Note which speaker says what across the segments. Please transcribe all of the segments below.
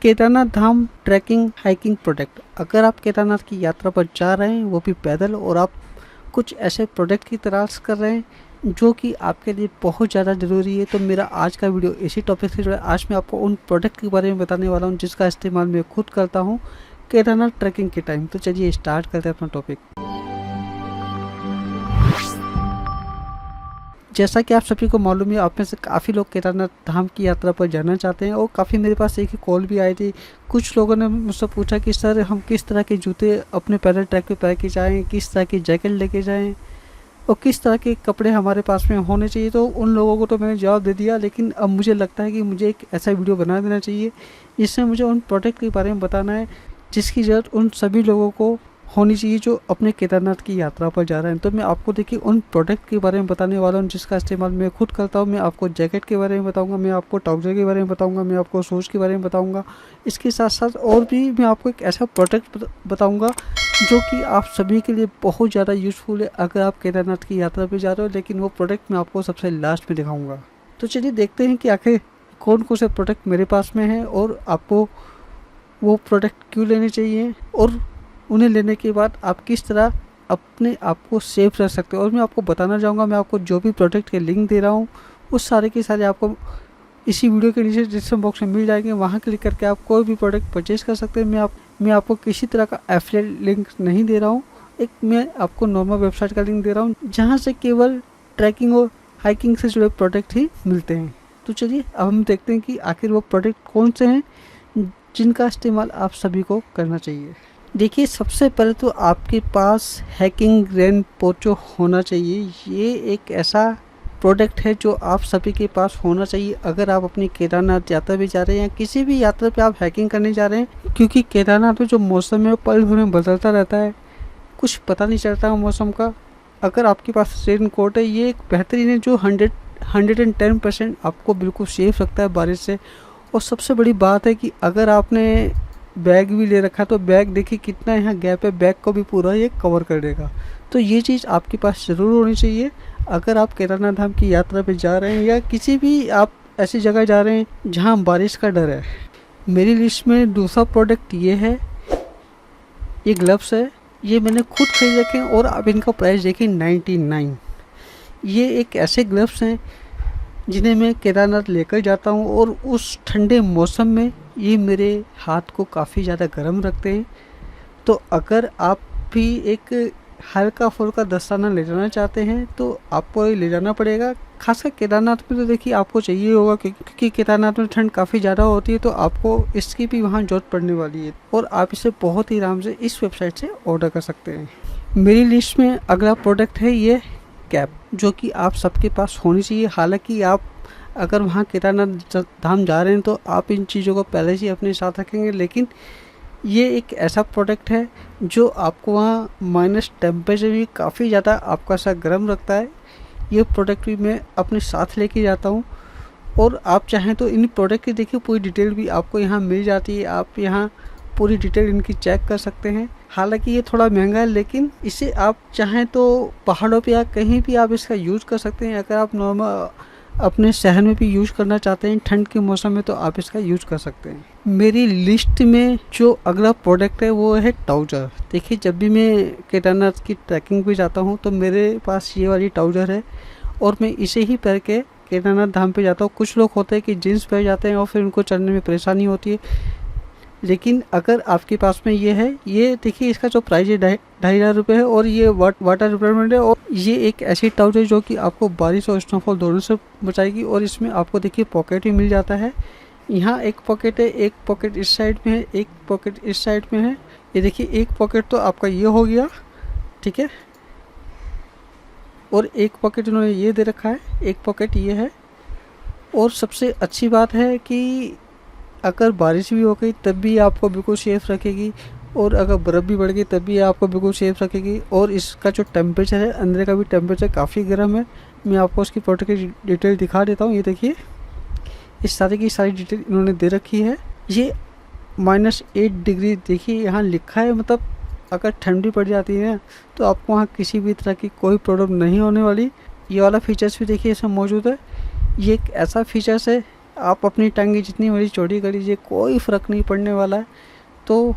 Speaker 1: केदारनाथ धाम trekking hiking product. अगर आप केदारनाथ की यात्रा पर जा रहे हैं वो भी पैदल, और आप कुछ ऐसे प्रोडक्ट की तलाश कर रहे हैं जो कि आपके लिए बहुत ज़्यादा ज़रूरी है, तो मेरा आज का वीडियो इसी टॉपिक से जुड़ा है। आज मैं आपको उन प्रोडक्ट के बारे में बताने वाला हूं जिसका इस्तेमाल मैं खुद करता हूं केदारनाथ ट्रैकिंग के टाइम। तो चलिए स्टार्ट करते हैं अपना टॉपिक। जैसा कि आप सभी को मालूम है, आप में से काफ़ी लोग केदारनाथ धाम की यात्रा पर जाना चाहते हैं, और काफ़ी मेरे पास एक ही कॉल भी आई थी। कुछ लोगों ने मुझसे पूछा कि सर हम किस तरह के जूते अपने पैदल ट्रैक पे पहन के जाएँ, किस तरह की जैकेट लेके जाएं, और किस तरह के कपड़े हमारे पास में होने चाहिए। तो उन लोगों को तो मैंने जवाब दे दिया, लेकिन अब मुझे लगता है कि मुझे एक ऐसा वीडियो बना देना चाहिए जिसमें मुझे उन प्रोडक्ट के बारे में बताना है जिसकी ज़रूरत उन सभी लोगों को होनी चाहिए जो अपने केदारनाथ की यात्रा पर जा रहे हैं। तो मैं आपको देखिए उन प्रोडक्ट के बारे में बताने वाला हूँ जिसका इस्तेमाल मैं खुद करता हूँ। मैं आपको जैकेट के बारे में बताऊँगा, मैं आपको ट्राउज़र के बारे में बताऊँगा, मैं आपको शूज़ के बारे में बताऊँगा। इसके साथ साथ और भी मैं आपको एक ऐसा प्रोडक्ट बताऊँगा जो कि आप सभी के लिए बहुत ज़्यादा यूज़फुल है अगर आप केदारनाथ की यात्रा पर जा रहे हो, लेकिन वो प्रोडक्ट मैं आपको सबसे लास्ट में दिखाऊँगा। तो चलिए देखते हैं कि आखिर कौन कौन से प्रोडक्ट मेरे पास में है और आपको वो प्रोडक्ट क्यों लेने चाहिए, और उन्हें लेने के बाद आप किस तरह अपने आप को सेफ रख सकते हो। और मैं आपको बताना चाहूँगा, मैं आपको जो भी प्रोडक्ट के लिंक दे रहा हूँ उस सारे के सारे आपको इसी वीडियो के नीचे डिस्क्रिप्शन बॉक्स में मिल जाएंगे। वहाँ क्लिक करके आप कोई भी प्रोडक्ट परचेज कर सकते हैं। मैं आपको किसी तरह का एफिलिएट लिंक नहीं दे रहा हूँ, मैं आपको नॉर्मल वेबसाइट का लिंक दे रहा हूँ जहाँ से केवल ट्रैकिंग और हाइकिंग से जुड़े प्रोडक्ट ही मिलते हैं। तो चलिए अब हम देखते हैं कि आखिर वो प्रोडक्ट कौन से हैं जिनका इस्तेमाल आप सभी को करना चाहिए। देखिए, सबसे पहले तो आपके पास हैकिंग रेन पोचो होना चाहिए। ये एक ऐसा प्रोडक्ट है जो आप सभी के पास होना चाहिए अगर आप अपनी केदारनाथ यात्रा पे जा रहे हैं या किसी भी यात्रा पे आप हैकिंग करने जा रहे हैं, क्योंकि केदारनाथ में जो मौसम है वो पल भर में बदलता रहता है, कुछ पता नहीं चलता मौसम का। अगर आपके पास रेन कोट है, ये एक बेहतरीन है जो 110% आपको बिल्कुल सेफ रखता है बारिश से। और सबसे बड़ी बात है कि अगर आपने बैग भी ले रखा है तो बैग देखिए कितना यहाँ गैप है, बैग को भी पूरा ये कवर कर देगा। तो ये चीज़ आपके पास ज़रूर होनी चाहिए अगर आप केदारनाथ धाम की यात्रा पे जा रहे हैं या किसी भी आप ऐसी जगह जा रहे हैं जहाँ बारिश का डर है। मेरी लिस्ट में दूसरा प्रोडक्ट ये है, ये ग्लव्स है। ये मैंने खुद खरीद रखे हैं और अब इनका प्राइस देखिए 99। ये एक ऐसे ग्लव्स हैं जिन्हें मैं केदारनाथ लेकर जाता हूँ, और उस ठंडे मौसम में ये मेरे हाथ को काफ़ी ज़्यादा गर्म रखते हैं। तो अगर आप भी एक हल्का फुल्का दस्ताना ले जाना चाहते हैं तो आपको ये ले जाना पड़ेगा। खासकर केदारनाथ में तो देखिए आपको चाहिए होगा, क्योंकि केदारनाथ में ठंड काफ़ी ज़्यादा होती है, तो आपको इसकी भी वहाँ ज़रूरत पड़ने वाली है, और आप इसे बहुत ही आराम से इस वेबसाइट से ऑर्डर कर सकते हैं। मेरी लिस्ट में अगला प्रोडक्ट है ये कैप, जो कि आप सबके पास होनी चाहिए। हालांकि आप अगर वहाँ केदारनाथ धाम जा रहे हैं तो आप इन चीज़ों को पहले से अपने साथ रखेंगे, लेकिन ये एक ऐसा प्रोडक्ट है जो आपको वहाँ माइनस टेम्परेचर भी काफ़ी ज़्यादा आपका सा गर्म रखता है। ये प्रोडक्ट भी मैं अपने साथ लेके जाता हूँ, और आप चाहें तो इन प्रोडक्ट की देखिए पूरी डिटेल भी आपको यहाँ मिल जाती है। आप यहाँ पूरी डिटेल इनकी चेक कर सकते हैं। हालांकि ये थोड़ा महंगा है, लेकिन इसे आप चाहें तो पहाड़ों पे या कहीं भी आप इसका यूज़ कर सकते हैं। अगर आप नॉर्मल अपने शहर में भी यूज़ करना चाहते हैं ठंड के मौसम में तो आप इसका यूज़ कर सकते हैं। मेरी लिस्ट में जो अगला प्रोडक्ट है वो है ट्राउज़र। देखिए, जब भी मैं केदारनाथ की ट्रैकिंग पे जाता हूँ तो मेरे पास ये वाली ट्राउज़र है, और मैं इसे ही पहन के केदारनाथ धाम पे जाता हूँ। कुछ लोग होते हैं कि जीन्स पहन जाते हैं और फिर उनको चलने में परेशानी होती है, लेकिन अगर आपके पास में ये है, ये देखिए इसका जो प्राइस है 2,500 रुपये है, और ये वाटर रिपेयरमेंट है, और ये एक ऐसी ट्राउज़र जो कि आपको बारिश और स्नोफॉल दोनों से बचाएगी। और इसमें आपको देखिए पॉकेट भी मिल जाता है। यहाँ एक पॉकेट है, एक पॉकेट इस साइड में है, एक पॉकेट इस साइड में है। ये देखिए एक पॉकेट तो आपका ये हो गया, ठीक है, और एक पॉकेट इन्होंने ये दे रखा है, एक पॉकेट ये है। और सबसे अच्छी बात है कि अगर बारिश भी हो गई तब भी आपको बिल्कुल सेफ रखेगी, और अगर बर्फ़ भी बढ़ गई तब भी आपको बिल्कुल सेफ रखेगी। और इसका जो टेम्परेचर है, अंदर का भी टेम्परेचर काफ़ी गर्म है। मैं आपको उसकी प्रोडक्ट की डिटेल दिखा देता हूँ। ये देखिए इस सारी की सारी डिटेल इन्होंने दे रखी है। ये -8 डिग्री देखिए यहाँ लिखा है, मतलब अगर ठंडी पड़ जाती है तो आपको वहाँ किसी भी तरह की कोई प्रॉब्लम नहीं होने वाली। ये वाला फीचर्स भी देखिए इसमें मौजूद है। ये एक ऐसा फीचर्स है, आप अपनी टांगे जितनी मर्जी चौड़ी कर लीजिए, कोई फ़र्क नहीं पड़ने वाला है। तो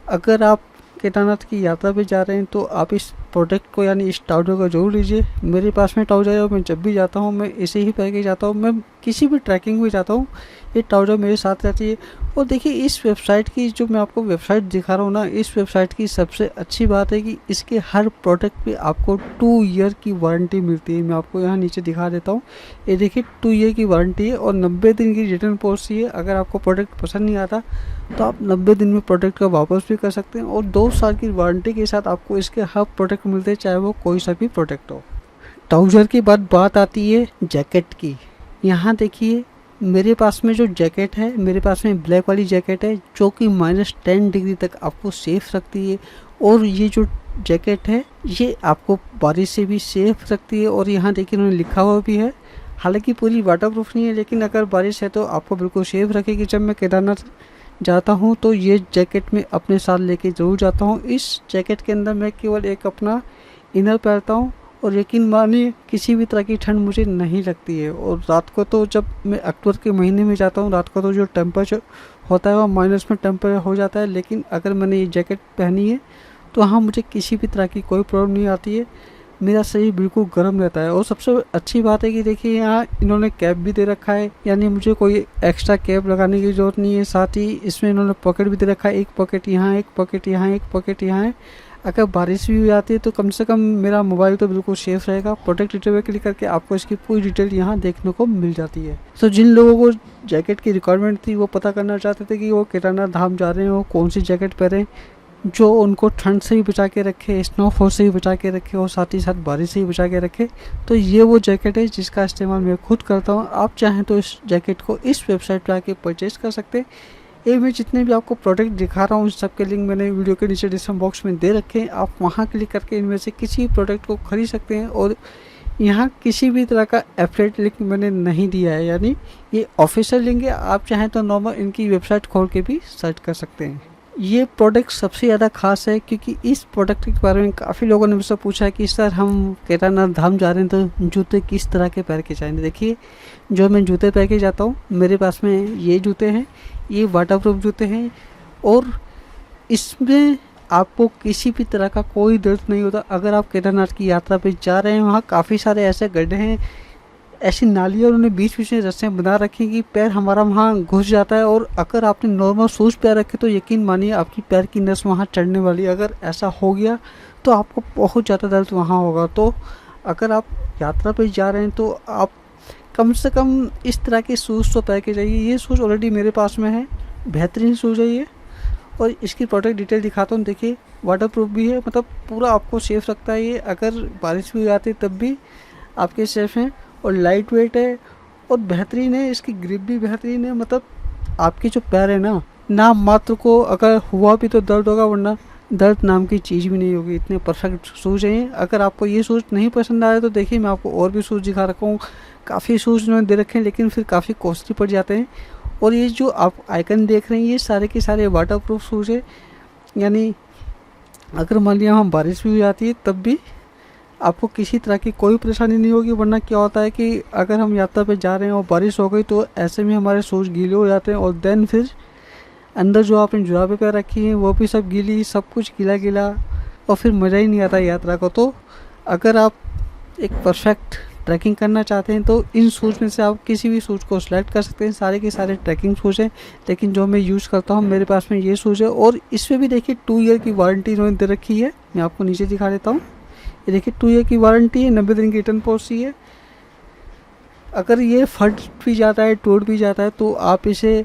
Speaker 1: अगर आप केदारनाथ की यात्रा पे जा रहे हैं तो आप इस प्रोडक्ट को यानी इस ट्राउज़र को ज़रूर लीजिए। मेरे पास में ट्राउज़र है और मैं जब भी जाता हूँ मैं इसे ही पहन के जाता हूँ। मैं किसी भी ट्रैकिंग में जाता हूँ ये ट्राउज़र मेरे साथ रहती है। और देखिए इस वेबसाइट की, जो मैं आपको वेबसाइट दिखा रहा हूँ ना, इस वेबसाइट की सबसे अच्छी बात है कि इसके हर प्रोडक्ट पे आपको 2 ईयर की वारंटी मिलती है। मैं आपको यहाँ नीचे दिखा देता हूँ, ये देखिए 2 ईयर की वारंटी है और 90 दिन की रिटर्न पॉलिसी है। अगर आपको प्रोडक्ट पसंद नहीं आता तो आप 90 दिन में प्रोडक्ट को वापस भी कर सकते हैं। और 2 साल की वारंटी के साथ आपको इसके हर प्रोडक्ट मिलते हैं, चाहे वो कोई सा भी प्रोडक्ट हो। ट्राउज़र के बाद बात आती है जैकेट की। यहाँ देखिए मेरे पास में जो जैकेट है, मेरे पास में ब्लैक वाली जैकेट है जो कि -10 डिग्री तक आपको सेफ रखती है। और ये जो जैकेट है ये आपको बारिश से भी सेफ रखती है। और यहाँ देखिए उन्होंने लिखा हुआ भी है, हालांकि पूरी वाटरप्रूफ नहीं है लेकिन अगर बारिश है तो आपको बिल्कुल सेफ रखेगी। जब मैं केदारनाथ जाता हूँ तो ये जैकेट मैं अपने साथ लेके ज़रूर जाता हूँ। इस जैकेट के अंदर मैं केवल एक अपना इनर पहनता हूँ और यकीन मानिए किसी भी तरह की ठंड मुझे नहीं लगती है। और रात को तो जब मैं अक्टूबर के महीने में जाता हूँ, रात को तो जो टेम्परेचर होता है वो माइनस में टेम्परेचर हो जाता है, लेकिन अगर मैंने ये जैकेट पहनी है तो हाँ मुझे किसी भी तरह की कोई प्रॉब्लम नहीं आती है, मेरा शरीर बिल्कुल गर्म रहता है। और सबसे अच्छी बात है कि देखिए यहाँ इन्होंने कैप भी दे रखा है, यानी मुझे कोई एक्स्ट्रा कैप लगाने की ज़रूरत नहीं है। साथ ही इसमें इन्होंने पॉकेट भी दे रखा है, एक पॉकेट यहाँ, एक पॉकेट यहाँ, एक पॉकेट यहाँ है। अगर बारिश भी हो जाती है तो कम से कम मेरा मोबाइल तो बिल्कुल सेफ रहेगा। प्रोटेक्ट डिटेल पे क्लिक करके आपको इसकी पूरी डिटेल यहाँ देखने को मिल जाती है। तो जिन लोगों को जैकेट की रिक्वायरमेंट थी वो पता करना चाहते थे कि वो केदारनाथ धाम जा रहे हैं, वो कौन सी जैकेट पहने जो उनको ठंड से भी बचा के रखे, स्नोफॉल से भी बचा के रखे और साथ ही साथ बारिश से भी बचा के रखे, तो ये वो जैकेट है जिसका इस्तेमाल मैं खुद करता हूँ। आप चाहें तो इस जैकेट को इस वेबसाइट पर आके परचेज़ कर सकते हैं। ये मैं जितने भी आपको प्रोडक्ट दिखा रहा हूँ उस सब के लिंक मैंने वीडियो के नीचे डिस्क्रिप्शन बॉक्स में दे रखे हैं। आप वहाँ क्लिक करके इनमें से किसी भी प्रोडक्ट को खरीद सकते हैं। और यहाँ किसी भी तरह का एफिलिएट लिंक मैंने नहीं दिया है, यानी ये ऑफिशियल लिंक है। आप चाहें तो नॉर्मल इनकी वेबसाइट खोल के भी सर्च कर सकते हैं। ये प्रोडक्ट सबसे ज़्यादा खास है क्योंकि इस प्रोडक्ट के बारे में काफ़ी लोगों ने मुझसे पूछा है कि सर हम केदारनाथ धाम जा रहे हैं तो जूते किस तरह के पहन के जाएंगे। देखिए जो मैं जूते पहन के जाता हूँ, मेरे पास में ये जूते हैं, ये वाटरप्रूफ जूते हैं और इसमें आपको किसी भी तरह का कोई दर्द नहीं होता। अगर आप केदारनाथ की यात्रा पे जा रहे हैं, वहाँ काफ़ी सारे ऐसे गड्ढे हैं, ऐसी नालियाँ उन्होंने बीच बीच में रस्से बना रखी कि पैर हमारा वहाँ घुस जाता है। और अगर आपने नॉर्मल शूज़ पैर रखे तो यकीन मानिए आपकी पैर की नस वहाँ चढ़ने वाली है। अगर ऐसा हो गया तो आपको बहुत ज़्यादा दर्द वहाँ होगा। तो अगर आप यात्रा पे जा रहे हैं तो आप कम से कम इस तरह के शूज़ तो पहन के जाइए। ये शूज़ ऑलरेडी मेरे पास में है, बेहतरीन शूज़ है ये। और इसकी प्रोडक्ट डिटेल दिखाता हूँ, देखिए वाटरप्रूफ भी है, मतलब पूरा आपको सेफ रखता है ये। अगर बारिश भी हो जाती है तब भी आपके सेफ हैं। और लाइट वेट है और बेहतरीन है, इसकी ग्रिप भी बेहतरीन है। मतलब आपके जो पैर है ना मात्र को अगर हुआ भी तो दर्द होगा, वरना दर्द नाम की चीज़ भी नहीं होगी। इतने परफेक्ट शूज़ हैं। अगर आपको ये शूज़ नहीं पसंद आया तो देखिए मैं आपको और भी शूज़ दिखा रखा हूँ। काफ़ी शूज़ उन्होंने दे रखे हैं लेकिन फिर काफ़ी कॉस्टली पड़ जाते हैं। और ये जो आप आइकन देख रहे हैं ये सारे के सारे वाटरप्रूफ शूज़ है, यानी अगर मान लिया वहाँ बारिश भी हो जाती है तब भी आपको किसी तरह की कोई परेशानी नहीं होगी। वरना क्या होता है कि अगर हम यात्रा पे जा रहे हैं और बारिश हो गई तो ऐसे में हमारे शूज़ गीले हो जाते हैं और देन फिर अंदर जो आपने जुराबें पैर रखी हैं वो भी सब गीली, सब कुछ गीला गीला और फिर मज़ा ही नहीं आता यात्रा को। तो अगर आप एक परफेक्ट ट्रैकिंग करना चाहते हैं तो इन शूज़ में से आप किसी भी शूज़ को सिलेक्ट कर सकते हैं। सारे के सारे ट्रैकिंग शूज़ हैं, लेकिन जो मैं यूज़ करता हूँ मेरे पास में ये शूज़ है। और इसमें भी देखिए 2 ईयर की वारंटी इन्होंने दे रखी है। मैं आपको नीचे दिखा देता हूँ, ये देखिए 2 ईयर की वारंटी है, 90 दिन की रिटर्न पॉलिसी है। अगर ये फट भी जाता है, टूट भी जाता है तो आप इसे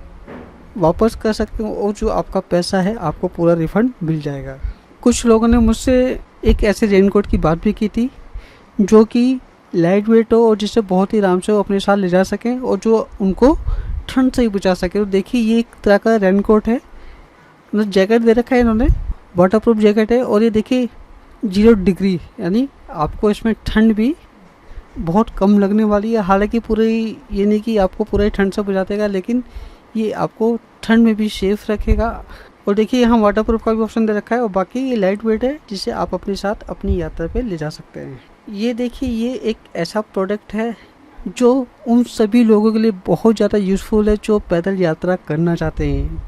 Speaker 1: वापस कर सकते हो और जो आपका पैसा है आपको पूरा रिफ़ंड मिल जाएगा। कुछ लोगों ने मुझसे एक ऐसे रेनकोट की बात भी की थी जो कि लाइट वेट हो और जिससे बहुत ही आराम से वो अपने साथ ले जा सकें और जो उनको ठंड से ही बचा सके। तो देखिए ये एक तरह का रेनकोट है, मतलब जैकेट दे रखा है इन्होंने, वाटरप्रूफ जैकेट है। और ये देखिए 0 डिग्री, यानी आपको इसमें ठंड भी बहुत कम लगने वाली है। हालांकि पूरी ये नहीं कि आपको पूरा ठंड से बचा देगा, लेकिन ये आपको ठंड में भी सेफ रखेगा। और देखिए यहाँ वाटरप्रूफ का भी ऑप्शन दे रखा है और बाकी ये लाइट वेट है जिसे आप अपने साथ अपनी यात्रा पे ले जा सकते हैं। ये देखिए ये एक ऐसा प्रोडक्ट है जो उन सभी लोगों के लिए बहुत ज़्यादा यूज़फुल है जो पैदल यात्रा करना चाहते हैं।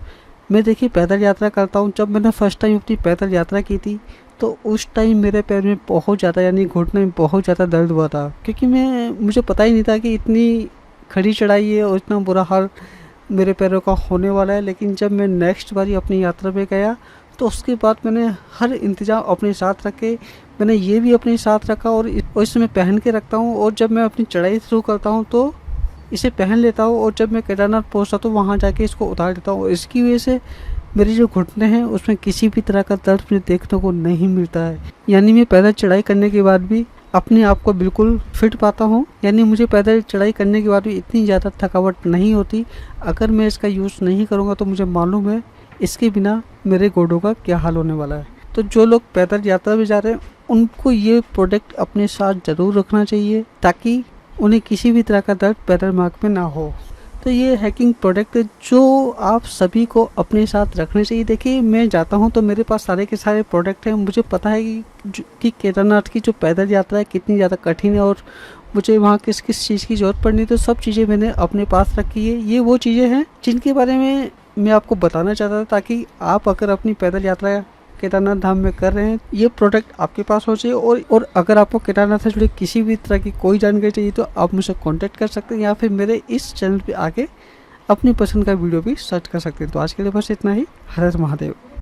Speaker 1: मैं देखिए पैदल यात्रा करता हूँ, जब मैंने फर्स्ट टाइम अपनी पैदल यात्रा की थी तो उस टाइम मेरे पैर में बहुत ज़्यादा यानी घुटने में बहुत ज़्यादा दर्द हुआ था, क्योंकि मुझे पता ही नहीं था कि इतनी खड़ी चढ़ाई है और इतना बुरा हाल मेरे पैरों का होने वाला है। लेकिन जब मैं नेक्स्ट बारी अपनी यात्रा पे गया तो उसके बाद मैंने हर इंतज़ाम अपने साथ रखे, मैंने ये भी अपने साथ रखा और इसे मैं पहन के रखता हूँ, और जब मैं अपनी चढ़ाई शुरू करता हूँ तो इसे पहन लेता हूँ, और जब मैं केदारनाथ पहुँचता तो वहाँ जाके इसको उतार देता हूँ। इसकी वजह से मेरे जो घुटने हैं उसमें किसी भी तरह का दर्द मुझे देखने को नहीं मिलता है। यानी मैं पैदल चढ़ाई करने के बाद भी अपने आप को बिल्कुल फिट पाता हूँ, यानी मुझे पैदल चढ़ाई करने के बाद भी इतनी ज़्यादा थकावट नहीं होती। अगर मैं इसका यूज़ नहीं करूँगा तो मुझे मालूम है इसके बिना मेरे घोड़ों का क्या हाल होने वाला है। तो जो लोग पैदल यात्रा में जा रहे हैं उनको ये प्रोडक्ट अपने साथ ज़रूर रखना चाहिए, ताकि उन्हें किसी भी तरह का दर्द पैदल मार्ग में ना हो। तो ये हैकिंग प्रोडक्ट जो आप सभी को अपने साथ रखने चाहिए। देखिए मैं जाता हूँ तो मेरे पास सारे के सारे प्रोडक्ट हैं, मुझे पता है कि केदारनाथ की जो पैदल यात्रा है कितनी ज़्यादा कठिन है और मुझे वहाँ किस किस चीज़ की ज़रूरत पड़नी है, तो सब चीज़ें मैंने अपने पास रखी है। ये वो चीज़ें हैं जिनके बारे में मैं आपको बताना चाहता था, ताकि आप अगर अपनी पैदल यात्रा केदारनाथ धाम में कर रहे हैं ये प्रोडक्ट आपके पास हो चाहिए। और अगर आपको केदारनाथ से जुड़े किसी भी तरह की कोई जानकारी चाहिए तो आप मुझे कांटेक्ट कर सकते हैं, या फिर मेरे इस चैनल पे आके अपनी पसंद का वीडियो भी सर्च कर सकते हैं। तो आज के लिए बस इतना ही। हर हर महादेव।